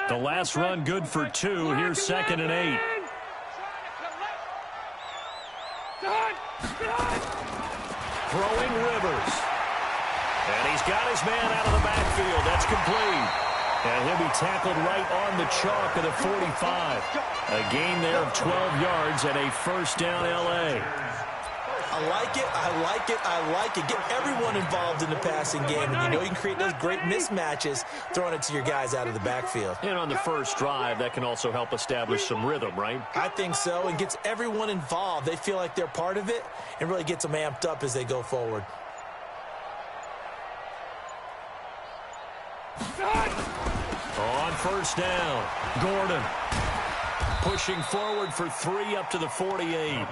The last run good for 2. Here's 2nd and 8. Throwing Rivers. And he's got his man out of the backfield. That's complete. And he'll be tackled right on the chalk of the 45. A gain there of 12 yards and a first down L.A. I like it, I like it, I like it. Get everyone involved in the passing game. And you know you can create those great mismatches throwing it to your guys out of the backfield. And on the first drive, that can also help establish some rhythm, right? I think so, and gets everyone involved. They feel like they're part of it and really gets them amped up as they go forward. On first down, Gordon pushing forward for 3 up to the 48.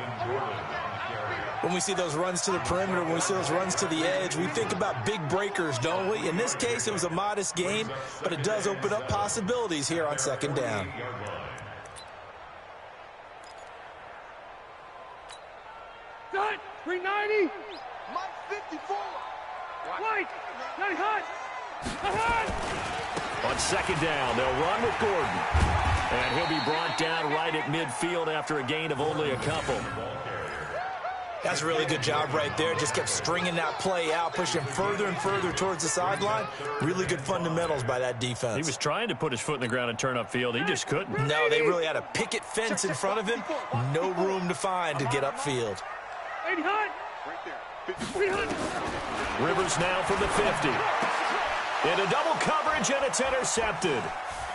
When we see those runs to the perimeter, when we see those runs to the edge, we think about big breakers, don't we? In this case, it was a modest gain, but it does open up possibilities here on 2nd down. Cut! 390! Mike 54! White! Got it hot! On 2nd down, they'll run with Gordon. And he'll be brought down right at midfield after a gain of only a couple. That's a really good job right there. Just kept stringing that play out, pushing further and further towards the sideline. Really good fundamentals by that defense. He was trying to put his foot in the ground and turn upfield. He just couldn't. No, they really had a picket fence in front of him. No room to find to get upfield. Rivers now from the 50. Into double coverage, and it's intercepted.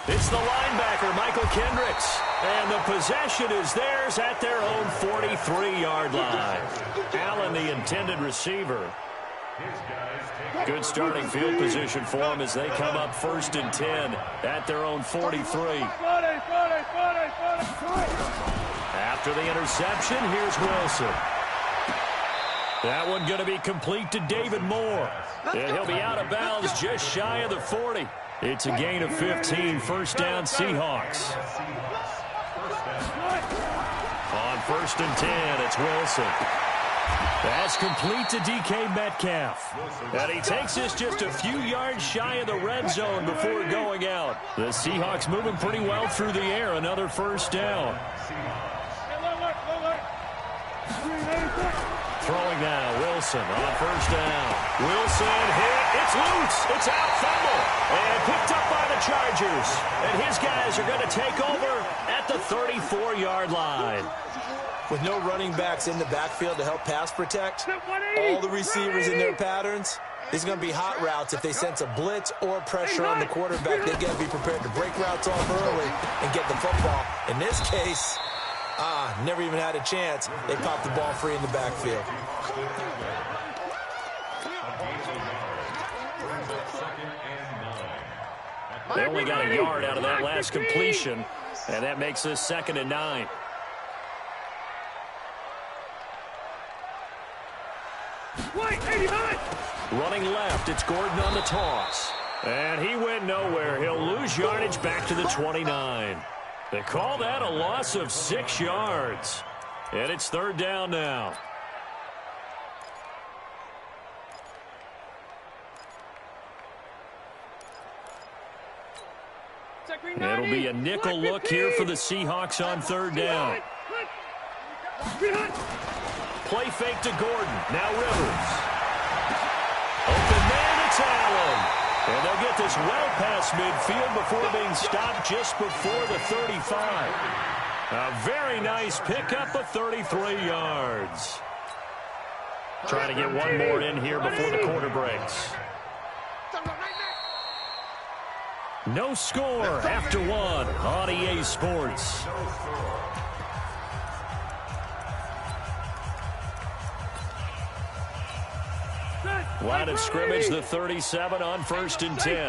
It's the linebacker, Michael Kendricks. And the possession is theirs at their own 43-yard line. Allen, the intended receiver. Good starting field position for them as they come up 1st and 10 at their own 43. After the interception, here's Wilson. That one going to be complete to David Moore. And he'll be out of bounds just shy of the 40. It's a gain of 15, first down Seahawks. On 1st and 10, it's Wilson. That's complete to DK Metcalf. And he takes this just a few yards shy of the red zone before going out. The Seahawks moving pretty well through the air. Another first down. Throwing now, Wilson on 1st down. Wilson hit. It's loose. It's out, fumble. And picked up by the Chargers. And his guys are going to take over at the 34-yard line. With no running backs in the backfield to help pass protect, all the receivers in their patterns, there's going to be hot routes. If they sense a blitz or pressure on the quarterback, they've got to be prepared to break routes off early and get the football. In this case, never even had a chance. They popped the ball free in the backfield. They only got a yard out of that last completion, and that makes this 2nd and 9. Running left, it's Gordon on the toss. And he went nowhere. He'll lose yardage back to the 29. They call that a loss of 6 yards. And it's 3rd down now. It'll be a nickel look here for the Seahawks on 3rd down. Play fake to Gordon. Now Rivers. Open man, it's Allen. And they'll get this well past midfield before being stopped just before the 35. A very nice pickup of 33 yards. Trying to get one more in here before the quarter breaks. No score after 1 on EA Sports. Line of scrimmage, the 37 on 1st and 10.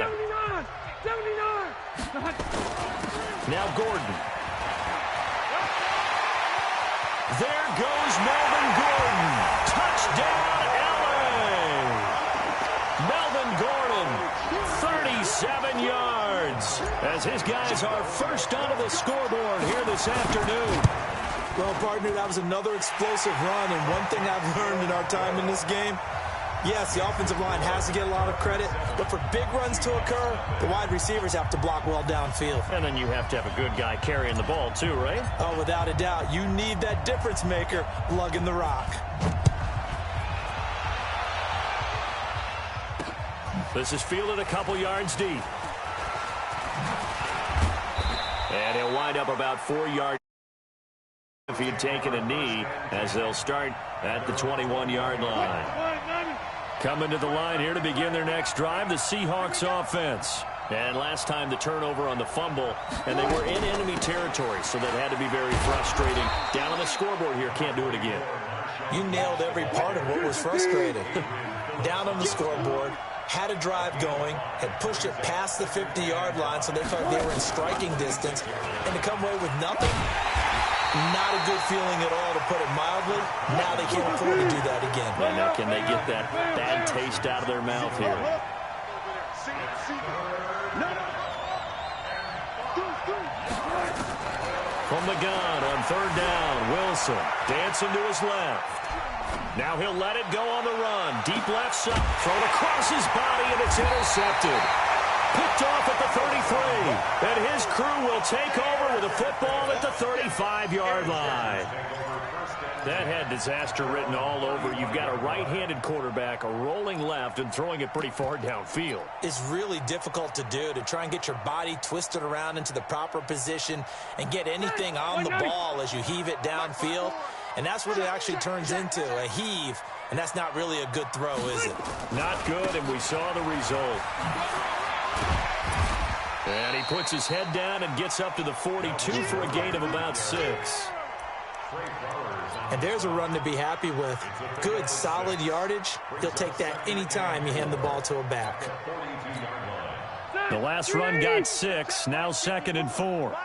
Now Gordon. There goes Melvin Gordon. Touchdown, LA. Melvin Gordon, 37 yards, as his guys are first onto the scoreboard here this afternoon. Well, partner, that was another explosive run, and one thing I've learned in our time in this game, Yes, the offensive line has to get a lot of credit, but for big runs to occur, the wide receivers have to block well downfield. And then you have to have a good guy carrying the ball too, right? Oh, without a doubt. You need that difference maker lugging the rock. This is fielded a couple yards deep. And he'll wind up about 4 yards if he had taken a knee, as they'll start at the 21-yard line. Coming to the line here to begin their next drive, the Seahawks offense. And last time the turnover on the fumble, and they were in enemy territory, so that had to be very frustrating. Down on the scoreboard here, can't do it again. You nailed every part of what was frustrating. Down on the scoreboard, had a drive going, had pushed it past the 50-yard line, so they felt they were in striking distance, and to come away with nothing, not a good feeling at all, to put it mildly. Now they can't afford to do that again. And now can they get that bad taste out of their mouth here? From the gun on third down, Wilson dancing to his left. Now he'll let it go on the run. Deep left side, thrown across his body, and it's intercepted. Picked off at the 33, and his crew will take over with a football at the 35-yard line. That had disaster written all over. You've got a right-handed quarterback, a rolling left, and throwing it pretty far downfield. It's really difficult to do, to try and get your body twisted around into the proper position and get anything on the ball as you heave it downfield. And that's what it actually turns into, a heave. And that's not really a good throw, is it? Not good, and we saw the result. And he puts his head down and gets up to the 42 for a gain of about 6. And there's a run to be happy with. Good, solid yardage. He'll take that anytime you hand the ball to a back. The last run got 6, now 2nd and 4.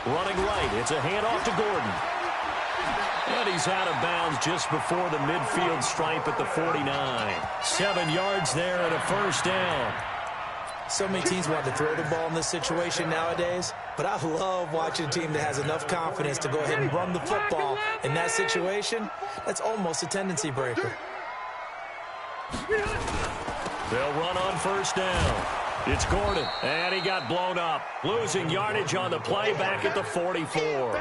Running right, it's a handoff to Gordon. And he's out of bounds just before the midfield stripe at the 49. 7 yards there and a first down. So many teams want to throw the ball in this situation nowadays, but I love watching a team that has enough confidence to go ahead and run the football. In that situation, that's almost a tendency breaker. They'll run on first down. It's Gordon, and he got blown up. Losing yardage on the play back at the 44.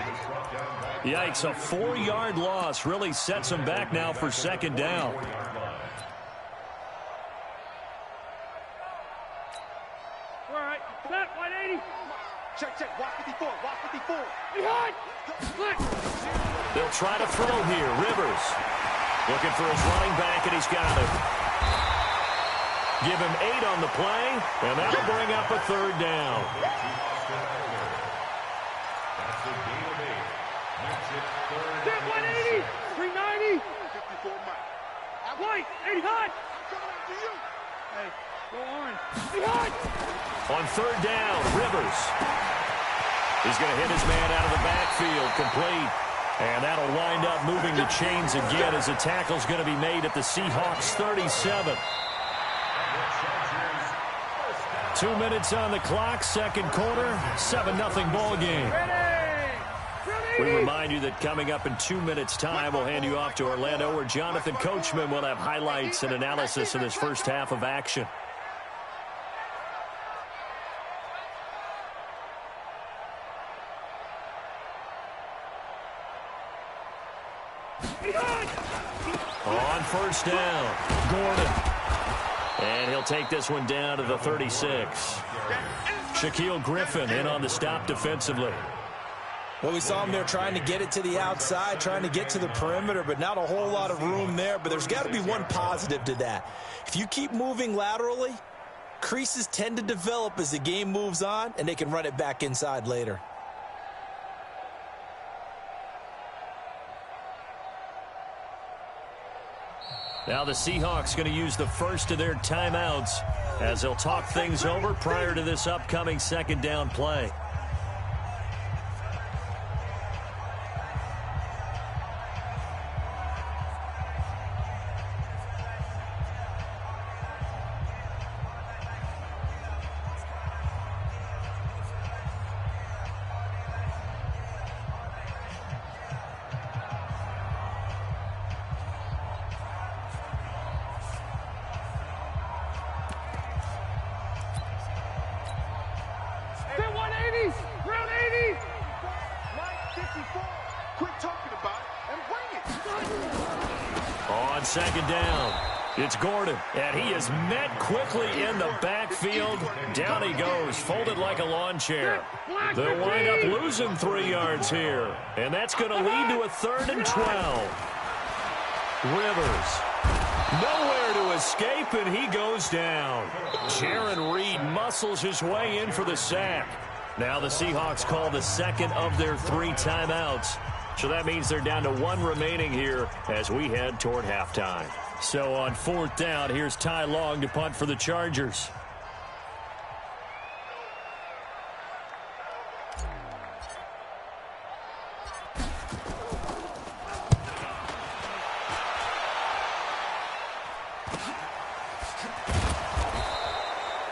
Yikes, a 4-yard loss really sets him back now for second down. All right, set, 180. Check, walk 54, walk 54. They'll try to throw here. Rivers looking for his running back, and he's got it. Give him 8 on the play, and that'll bring up a third down. Set, 180, 390. 54 Mike. White, 80 hot. Hey, go orange. 80 hot. On third down, Rivers. He's going to hit his man out of the backfield, complete. And that'll wind up moving the chains again as the tackle's going to be made at the Seahawks 37. 2 minutes on the clock, second quarter, 7-0 ball game. We remind you that coming up in 2 minutes' time, we'll hand you off to Orlando, where Jonathan Coachman will have highlights and analysis of this first half of action. On first down, Gordon. And he'll take this one down to the 36. Shaquille Griffin in on the stop defensively. Well, we saw him there trying to get it to the outside, trying to get to the perimeter, but not a whole lot of room there. But there's got to be one positive to that. If you keep moving laterally, creases tend to develop as the game moves on, and they can run it back inside later. Now the Seahawks going to use the first of their timeouts as they'll talk things over prior to this upcoming second down play. Quit talking about it and bring it. On second down, it's Gordon, and he is met quickly in the backfield. Down he goes, folded like a lawn chair. They'll wind up losing 3 yards here, and that's going to lead to a 3rd and 12. Rivers, nowhere to escape, and he goes down. Jaron Reed muscles his way in for the sack. Now the Seahawks call the second of their 3 timeouts. So that means they're down to 1 remaining here as we head toward halftime. So on 4th down, here's Ty Long to punt for the Chargers.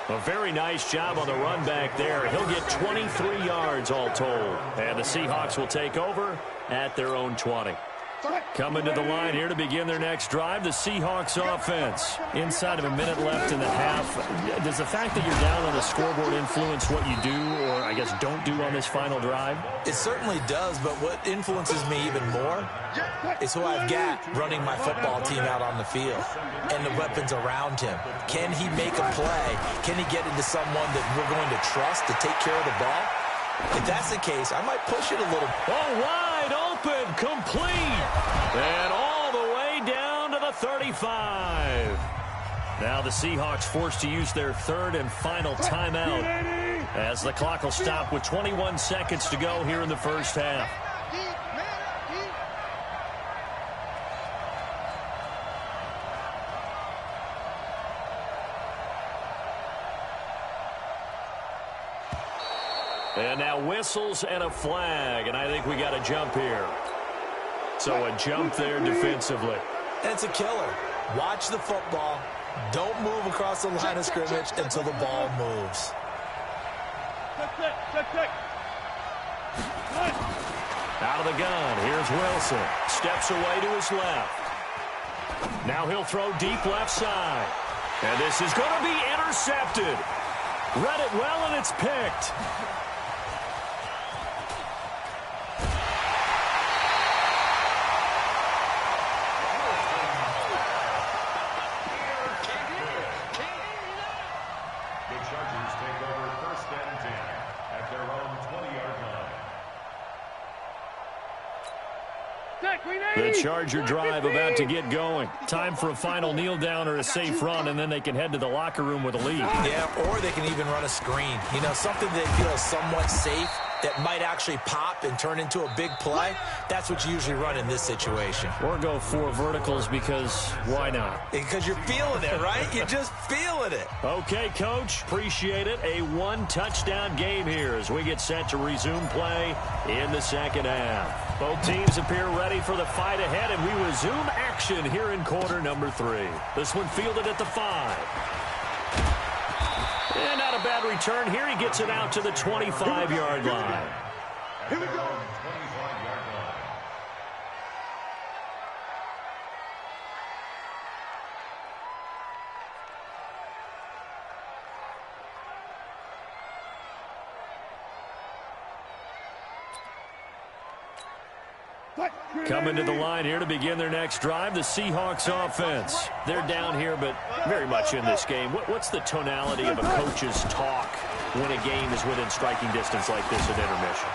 A very nice job on the run back there. He'll get 23 yards all told. And the Seahawks will take over at their own 20. Coming to the line here to begin their next drive, the Seahawks offense. Inside of a minute left in the half. Does the fact that you're down on the scoreboard influence what you do, or I guess don't do on this final drive? It certainly does, but what influences me even more is who I've got running my football team out on the field and the weapons around him. Can he make a play? Can he get into someone that we're going to trust to take care of the ball? If that's the case, I might push it a little. Oh, wide open, complete, and all the way down to the 35. Now the Seahawks forced to use their 3rd and final timeout as the clock will stop with 21 seconds to go here in the first half. And now whistles and a flag, and I think we got a jump here. So a jump there defensively. It's a killer. Watch the football. Don't move across the line of scrimmage until the ball moves. Out of the gun, here's Wilson. Steps away to his left. Now he'll throw deep left side. And this is going to be intercepted. Read it well, and it's picked. The Charger drive about to get going. Time for a final kneel down or a safe run, and then they can head to the locker room with a lead. Yeah, or they can even run a screen. You know, something they feel somewhat safe that might actually pop and turn into a big play. That's what you usually run in this situation. Or go 4 verticals because why not? Because you're feeling it, right? You're just feeling it. Okay, Coach. Appreciate it. A 1-touchdown game here as we get set to resume play in the second half. Both teams appear ready for the fight ahead, and we resume action here in quarter number 3. This one fielded at the 5. And not a bad return here. He gets it out to the 25-yard line. Here we go. Coming to the line here to begin their next drive, the Seahawks offense. They're down here, but very much in this game. What's the tonality of a coach's talk when a game is within striking distance like this at intermission?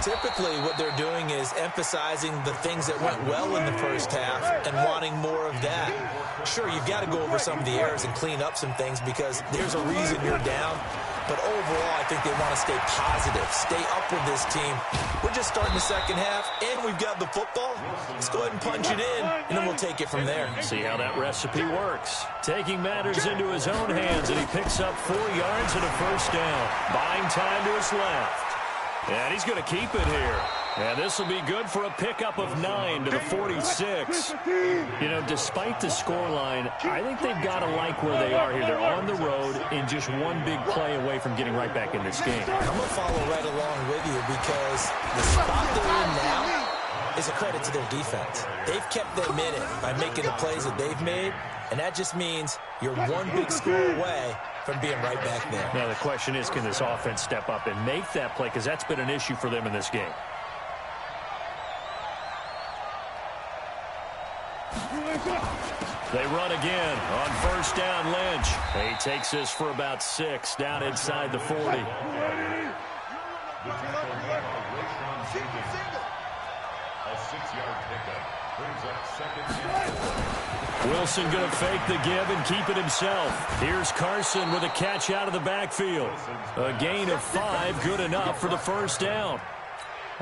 Typically, what they're doing is emphasizing the things that went well in the first half and wanting more of that. Sure, you've got to go over some of the errors and clean up some things because there's a reason you're down. But overall, I think they want to stay positive, stay up with this team. We're just starting the second half, and we've got the football. Let's go ahead and punch it in, and then we'll take it from there. See how that recipe works. Taking matters into his own hands, and he picks up 4 yards and a first down. Buying time to his left. And he's going to keep it here. And this will be good for a pickup of 9 to the 46. You know, despite the scoreline, I think they've got to like where they are here. They're on the road and just one big play away from getting right back in this game. I'm going to follow right along with you because the spot they're in now is a credit to their defense. They've kept them in it by making the plays that they've made, and that just means you're one big score away from being right back there. Now the question is, can this offense step up and make that play? Because that's been an issue for them in this game. again on first down, Lynch. He takes this for about 6 down inside the 40. A 6-yard pickup brings up second and 4. Wilson going to fake the give and keep it himself. Here's Carson with a catch out of the backfield. A gain of 5, good enough for the first down.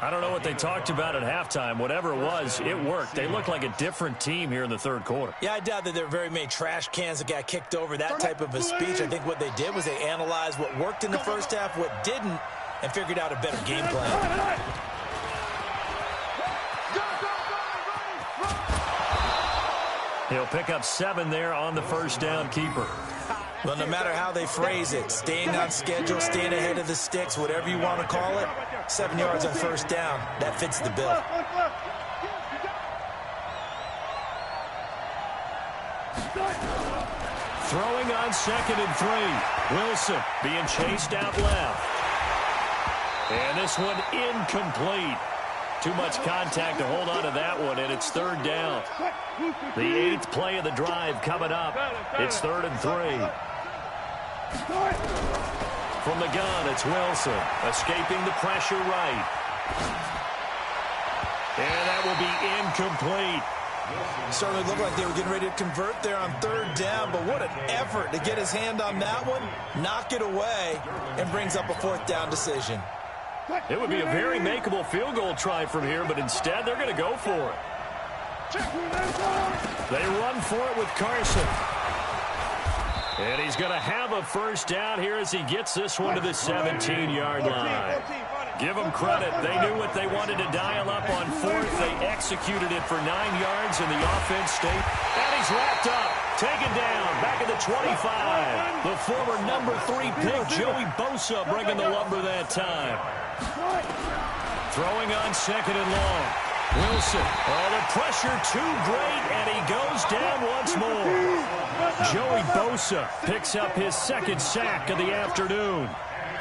I don't know what they talked about at halftime. Whatever it was, it worked. They look like a different team here in the third quarter. Yeah, I doubt that there were very many trash cans that got kicked over, that type of a speech. I think what they did was they analyzed what worked in the first half, what didn't, and figured out a better game plan. He'll pick up 7 there on the first down keeper. Well, no matter how they phrase it, staying on schedule, staying ahead of the sticks, whatever you want to call it, 7 yards on first down, that fits the bill. Throwing on 2nd and 3. Wilson being chased out left. And this one incomplete. Too much contact to hold on to that one, and it's 3rd down. The 8th play of the drive coming up. It's 3rd and 3. From the gun, it's Wilson, escaping the pressure right. And that will be incomplete. Certainly looked like they were getting ready to convert there on 3rd down, but what an effort to get his hand on that one, knock it away, and brings up a 4th down decision. It would be a very makeable field goal try from here, but instead they're going to go for it. They run for it with Carson. And he's going to have a first down here as he gets this one to the 17-yard line. Give them credit. They knew what they wanted to dial up on 4th. They executed it for 9 yards, and the offense stayed. And he's wrapped up. Taken down. Back at the 25. The former number 3 pick, Joey Bosa, bringing the lumber that time. Throwing on 2nd and long. Wilson. Oh, the pressure too great, and he goes down once more. Joey Bosa picks up his 2nd sack of the afternoon.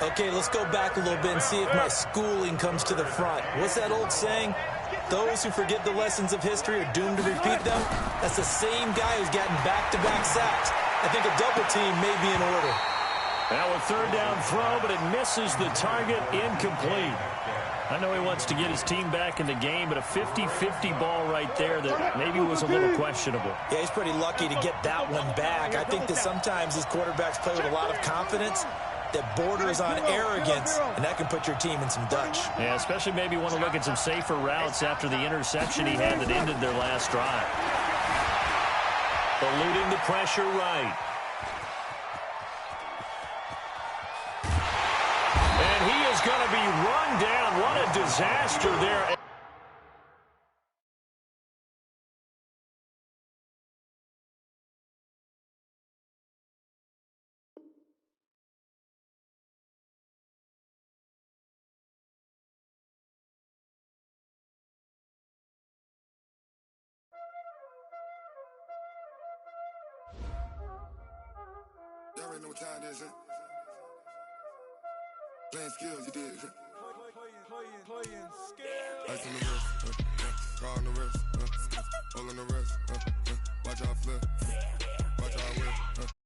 Okay, let's go back a little bit and see if my schooling comes to the front. What's that old saying? Those who forget the lessons of history are doomed to repeat them. That's the same guy who's gotten back-to-back sacks. I think a double team may be in order. Now a 3rd down throw, but it misses the target, incomplete. I know he wants to get his team back in the game, but a 50-50 ball right there that maybe was a little questionable. Yeah, he's pretty lucky to get that one back. I think that sometimes these quarterbacks play with a lot of confidence that borders on arrogance, and that can put your team in some Dutch. Yeah, especially maybe want to look at some safer routes after the interception he had that ended their last drive. Eluding the pressure right. And he is going to be run down. What a disaster there. Y'all already know what time it is, huh? Playing skills, you did. Playing skills. Ice on the wrist, car on the wrist, hole in the wrist, watch out flip, watch out whip.